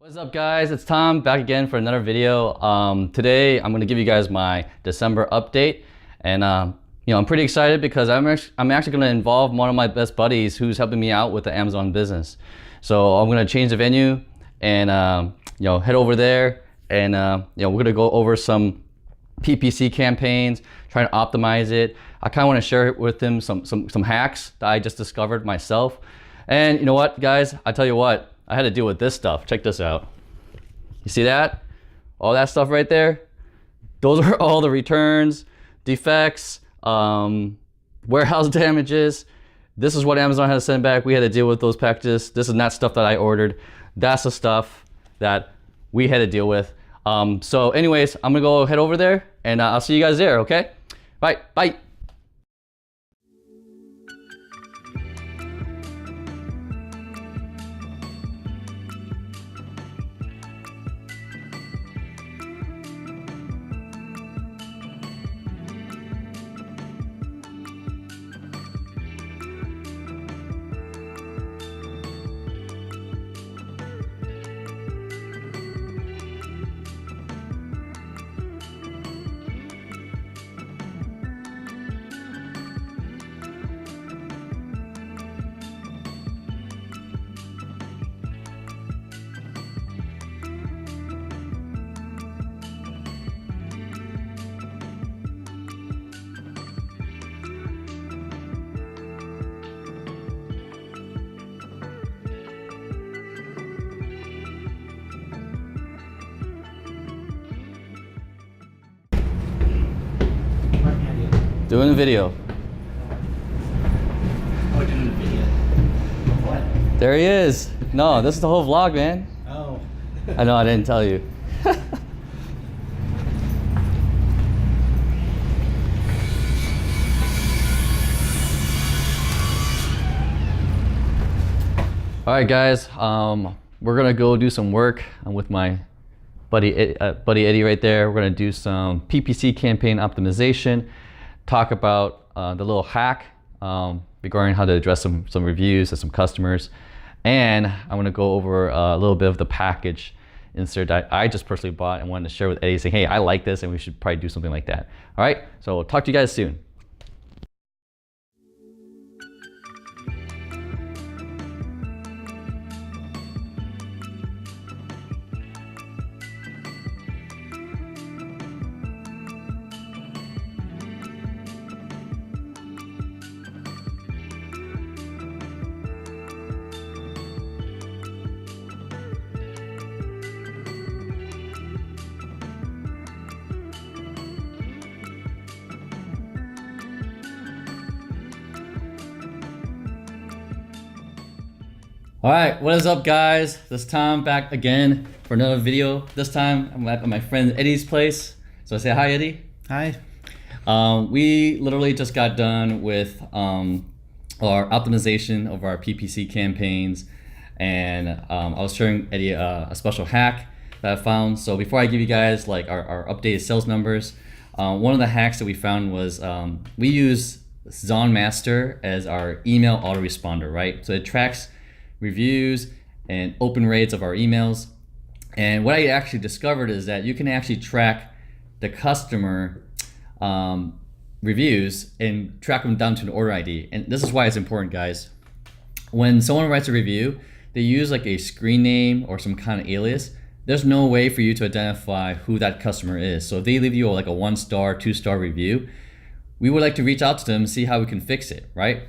What's up guys, it's Tom back again for another video. Today I'm going to give you guys my December update, and I'm pretty excited because I'm actually going to involve one of my best buddies who's helping me out with the Amazon business. So I'm going to change the venue and head over there, and we're going to go over some PPC campaigns, trying to optimize it. I kind of want to share with him some hacks that I just discovered myself. And you know what guys, I tell you what, I had to deal with this stuff. Check this out. You see that? All that stuff right there? Those are all the returns, defects, warehouse damages. This is what Amazon had to send back. We had to deal with those packages. This is not stuff that I ordered. That's the stuff that we had to deal with. So anyways, I'm gonna go head over there and I'll see you guys there, okay? Bye, bye. Doing a video. Oh, doing a video. What? There he is. No, this is the whole vlog, man. Oh. I know, I didn't tell you. All right, guys. We're gonna go do some work with my buddy Eddie right there. We're gonna do some PPC campaign optimization. Talk about the little hack regarding how to address some reviews of some customers, and I'm going to go over a little bit of the package insert that I just personally bought and wanted to share with Eddie, saying, hey, I like this and we should probably do something like that. All right, so we'll talk to you guys soon. All right, what is up guys? This is Tom back again for another video. This time I'm at my friend Eddie's place. So I say hi, Eddie. Hi. We literally just got done with our optimization of our PPC campaigns, and I was showing Eddie a special hack that I found. So before I give you guys like our updated sales numbers, one of the hacks that we found was we use Zon Master as our email autoresponder, right? So it tracks reviews and open rates of our emails. And what I actually discovered is that you can actually track the customer reviews and track them down to an order ID. And this is why it's important, guys. When someone writes a review, they use like a screen name or some kind of alias. There's no way for you to identify who that customer is. So if they leave you like a 1-star, 2-star review, we would like to reach out to them and see how we can fix it, right?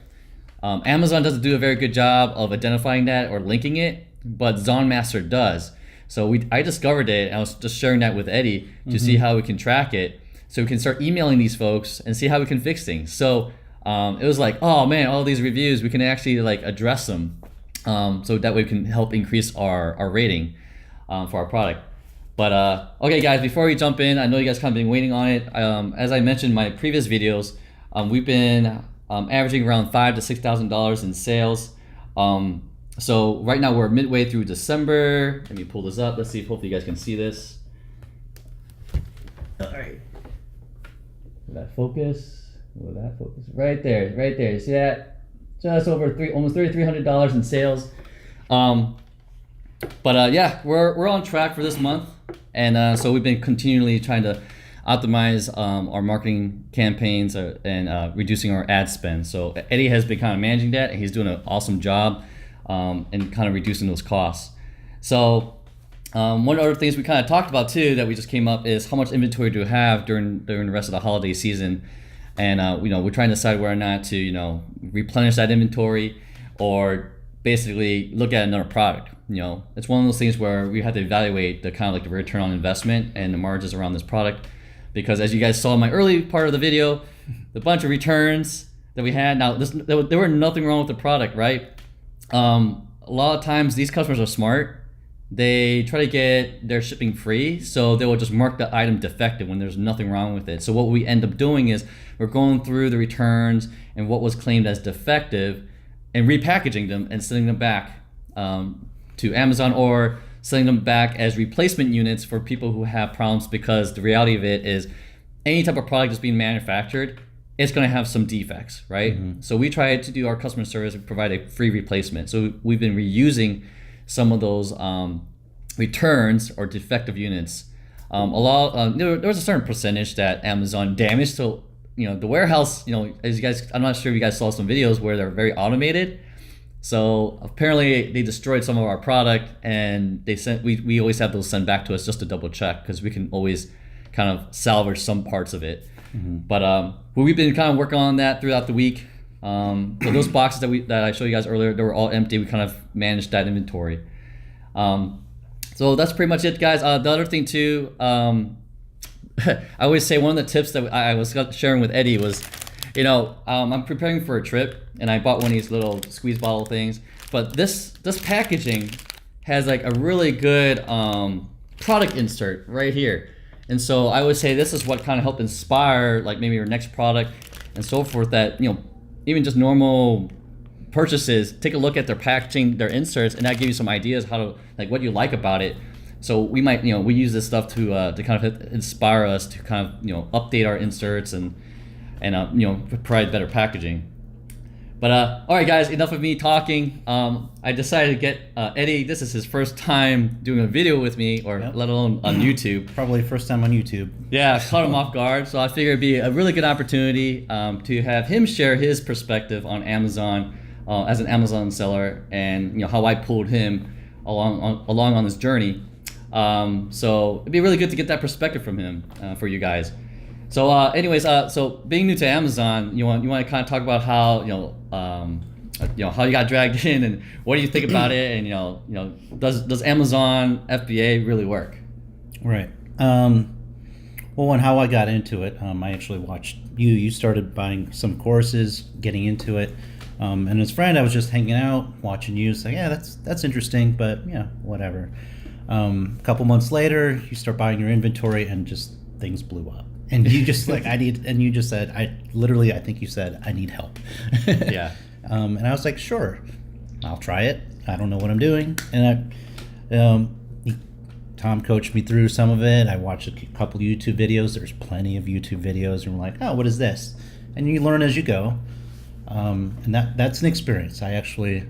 Amazon doesn't do a very good job of identifying that or linking it, but Zon Master does. So I discovered it, and I was just sharing that with Eddie to see how we can track it, so we can start emailing these folks and see how we can fix things. So it was like, oh man, all these reviews, we can actually like address them, so that way we can help increase our rating for our product. But okay guys, before we jump in, I know you guys kind of been waiting on it. As I mentioned in my previous videos, we've been averaging around $5,000 to $6,000 in sales. So right now we're midway through December. Let me pull this up. Let's see if hopefully you guys can see this. All right. Will that focus? Will that focus? Right there, right there. You see that? Just over almost $3,300 in sales. But yeah, we're on track for this month, and so we've been continually trying to optimize our marketing campaigns and reducing our ad spend. So Eddie has been kind of managing that, and he's doing an awesome job in kind of reducing those costs. So one of the other things we kind of talked about too that we just came up is how much inventory do we have during the rest of the holiday season, and we're trying to decide whether or not to replenish that inventory or basically look at another product. It's one of those things where we have to evaluate the kind of like the return on investment and the margins around this product, because as you guys saw in my early part of the video, the bunch of returns that we had. Now there were nothing wrong with the product, right? A lot of times these customers are smart. They try to get their shipping free, so they will just mark the item defective when there's nothing wrong with it. So what we end up doing is we're going through the returns and what was claimed as defective and repackaging them and sending them back to Amazon, or sending them back as replacement units for people who have problems, because the reality of it is any type of product that's being manufactured, it's going to have some defects, right? Mm-hmm. So we try to do our customer service and provide a free replacement. So we've been reusing some of those returns or defective units. There was a certain percentage that Amazon damaged. So the warehouse, as you guys, I'm not sure if you guys saw some videos where they're very automated. So apparently they destroyed some of our product, and we always have those sent back to us just to double check, because we can always kind of salvage some parts of it. Mm-hmm. But we've been kind of working on that throughout the week. So those boxes that I showed you guys earlier, they were all empty. We kind of managed that inventory. So that's pretty much it, guys. The other thing too, I always say one of the tips that I was sharing with Eddie was, I'm preparing for a trip, and I bought one of these little squeeze bottle things. But this packaging has like a really good product insert right here. And so I would say this is what kind of helped inspire like maybe your next product and so forth, that even just normal purchases, take a look at their packaging, their inserts, and that gives you some ideas how to, like, what you like about it. So we might, we use this stuff to kind of inspire us to kind of, update our inserts and provide better packaging. But all right, guys, enough of me talking. I decided to get Eddie. This is his first time doing a video with me, or let alone on YouTube. Probably first time on YouTube. Yeah, caught him off guard. So I figured it'd be a really good opportunity to have him share his perspective on Amazon as an Amazon seller, and how I pulled him along on this journey. So it'd be really good to get that perspective from him for you guys. So anyways, so being new to Amazon, you want to kind of talk about how how you got dragged in, and what do you think about it, and does Amazon FBA really work? Right. Well, and how I got into it, I actually watched you started buying some courses, getting into it, and as a friend I was just hanging out watching you, say, yeah, that's interesting, but yeah, whatever. A couple months later you start buying your inventory, and just things blew up. And you just you just said, I think you said, I need help. Yeah. And I was like, sure, I'll try it. I don't know what I'm doing. And Tom coached me through some of it. I watched a couple YouTube videos. There's plenty of YouTube videos. And we're like, oh, what is this? And you learn as you go. And that's an experience. I actually,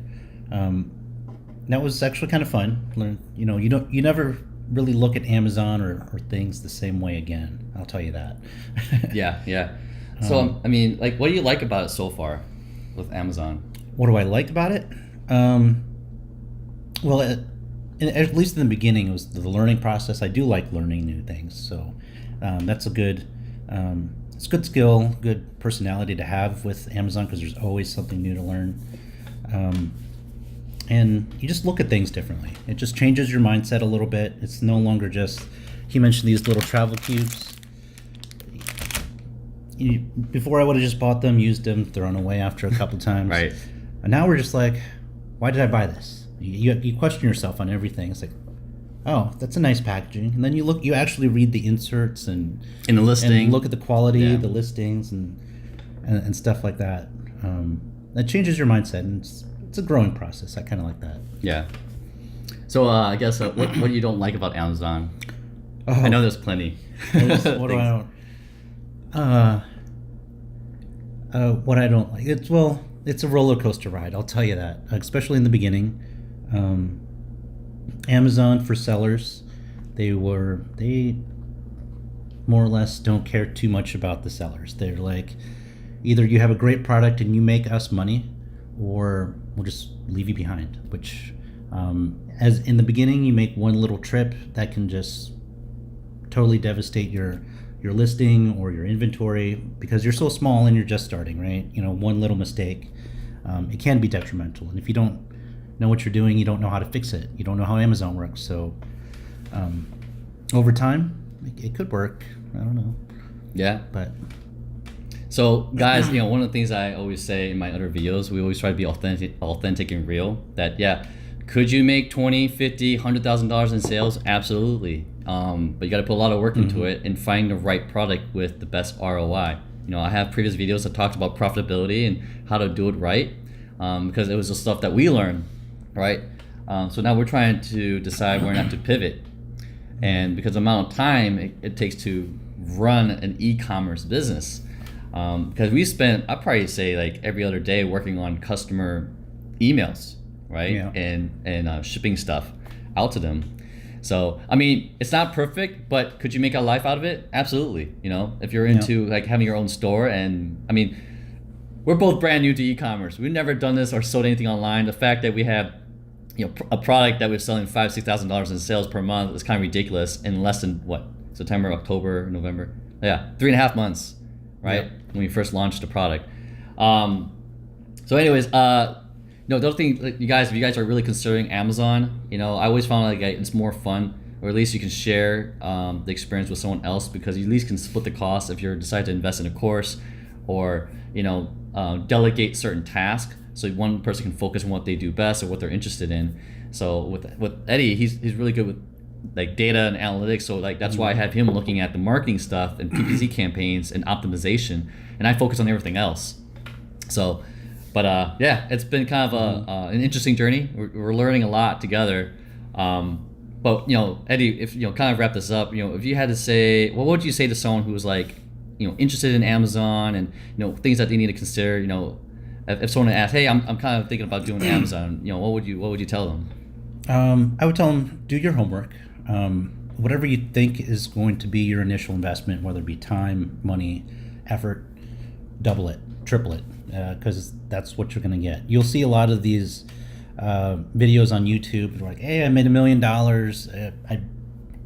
that was actually kind of fun. You never really look at Amazon or things the same way again. I'll tell you that. Yeah. So what do you like about it so far with Amazon? What do I like about it? Well, at least in the beginning, it was the learning process. I do like learning new things, so that's a good skill, good personality to have with Amazon, because there's always something new to learn. And you just look at things differently. It just changes your mindset a little bit. It's no longer just, he mentioned these little travel cubes. Before I would have just bought them, used them, thrown away after a couple times. Right. And now we're just like, why did I buy this? You question yourself on everything. It's like, oh, that's a nice packaging. And then you actually read the inserts and in the listing, and look at the quality, the listings, and stuff like that. That changes your mindset, and it's a growing process. I kind of like that. Yeah. So I guess what you don't like about Amazon? Oh, I know there's plenty. What do I don't? What I don't like? It's a roller coaster ride. I'll tell you that, especially in the beginning. Amazon for sellers. They more or less don't care too much about the sellers. They're like, either you have a great product and you make us money, or we'll just leave you behind. Which, as in the beginning, you make one little trip that can just totally devastate your listing or your inventory, because you're so small and you're just starting, right? One little mistake, it can be detrimental. And if you don't know what you're doing, you don't know how to fix it. You don't know how Amazon works. So over time, it could work. I don't know. Yeah. But so guys, one of the things I always say in my other videos, we always try to be authentic and real. That could you make $20,000, $50,000, $100,000 in sales? Absolutely. But you got to put a lot of work into it and find the right product with the best ROI. I have previous videos that talked about profitability and how to do it right, because it was the stuff that we learned, right? So now we're trying to decide where not to pivot. And because the amount of time it takes to run an e-commerce business, because we spent, I'd probably say, like every other day working on customer emails, right? Yeah. And shipping stuff out to them. So, I mean, it's not perfect, but could you make a life out of it? Absolutely. If you're into like having your own store, and I mean, we're both brand new to e-commerce. We've never done this or sold anything online. The fact that we have a product that we're selling $5,000-$6,000 in sales per month is kind of ridiculous in less than September, October, November. Yeah, 3.5 months, right? Yep. When we first launched the product. So anyways, the other thing, if you guys are really considering Amazon, I always found like it's more fun, or at least you can share the experience with someone else, because you at least can split the cost if you decide to invest in a course, or delegate certain tasks. So one person can focus on what they do best or what they're interested in. So with Eddie, he's really good with like data and analytics. So like that's why I have him looking at the marketing stuff and PPC campaigns and optimization, and I focus on everything else. So, but it's been kind of an interesting journey. We're learning a lot together. But Eddie, if kind of wrap this up, if you had to say, what would you say to someone who was like, interested in Amazon and things that they need to consider, if someone asked, hey, I'm kind of thinking about doing Amazon, what would you tell them? I would tell them, do your homework. Whatever you think is going to be your initial investment, whether it be time, money, effort, double it, triple it, because that's what you're going to get. You'll see a lot of these videos on YouTube. They're like, hey, I made $1 million. I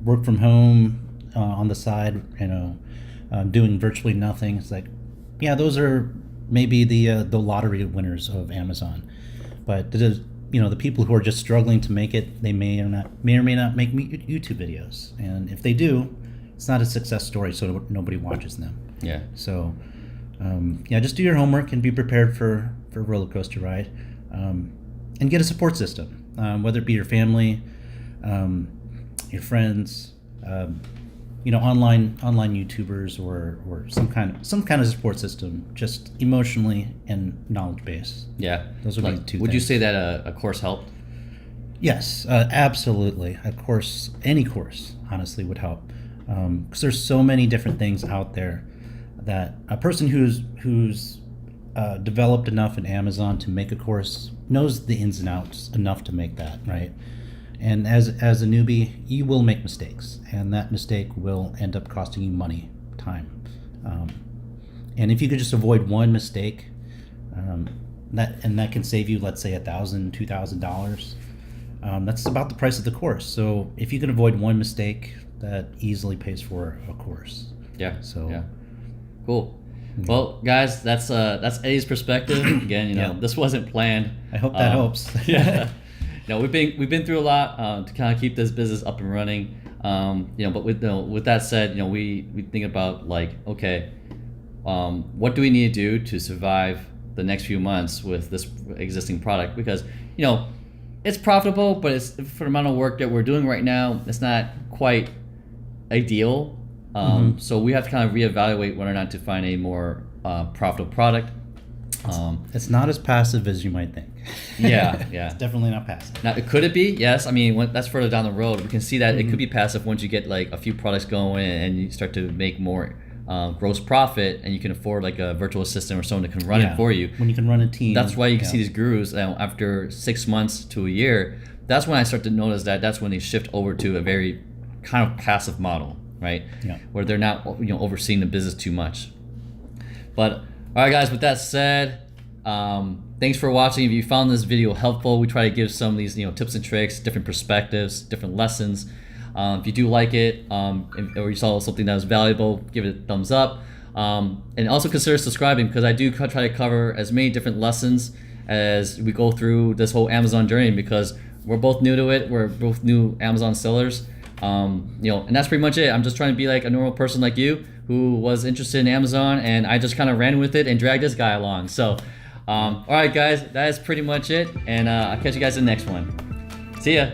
work from home on the side, doing virtually nothing. It's like, yeah, those are maybe the lottery winners of Amazon. But the people who are just struggling to make it, they may or may not make YouTube videos. And if they do, it's not a success story, so nobody watches them. Yeah. So, just do your homework and be prepared for a roller coaster ride, and get a support system, whether it be your family, your friends, online YouTubers, or some kind of support system, just emotionally and knowledge base. Yeah. Those would be the two Would you things. say that a course helped? Yes, absolutely. A course, any course, honestly, would help, because there's so many different things out there that a person who's developed enough in Amazon to make a course knows the ins and outs enough to make that, right? And as a newbie, you will make mistakes, and that mistake will end up costing you money, time. And if you could just avoid one mistake, that can save you, let's say, $1,000, $2,000. That's about the price of the course. So if you can avoid one mistake, that easily pays for a course. Yeah. So yeah. Cool. Well, guys, that's Eddie's perspective. Again, this wasn't planned. I hope that helps. Yeah. We've been through a lot to kind of keep this business up and running. But with that said, we think about like, okay, what do we need to do to survive the next few months with this existing product? Because it's profitable, but it's for the amount of work that we're doing right now, it's not quite ideal. So we have to kind of reevaluate whether or not to find a more profitable product. It's not as passive as you might think. Yeah. It's definitely not passive. Now, could it be? Yes. I mean, that's further down the road. We can see that it could be passive once you get like a few products going and you start to make more gross profit, and you can afford like a virtual assistant or someone that can run it for you. When you can run a team. That's why you can see these gurus after 6 months to a year. That's when I start to notice that's when they shift over to a very kind of passive model, right? Yeah. Where they're not overseeing the business too much. But all right, guys. With that said, thanks for watching. If you found this video helpful, we try to give some of these tips and tricks, different perspectives, different lessons. If you do like it, or you saw something that was valuable, give it a thumbs up. And also consider subscribing, because I do try to cover as many different lessons as we go through this whole Amazon journey, because we're both new to it. We're both new Amazon sellers. And that's pretty much it. I'm just trying to be like a normal person like you who was interested in Amazon, and I just kind of ran with it and dragged this guy along. So, all right, guys, that is pretty much it. And I'll catch you guys in the next one. See ya.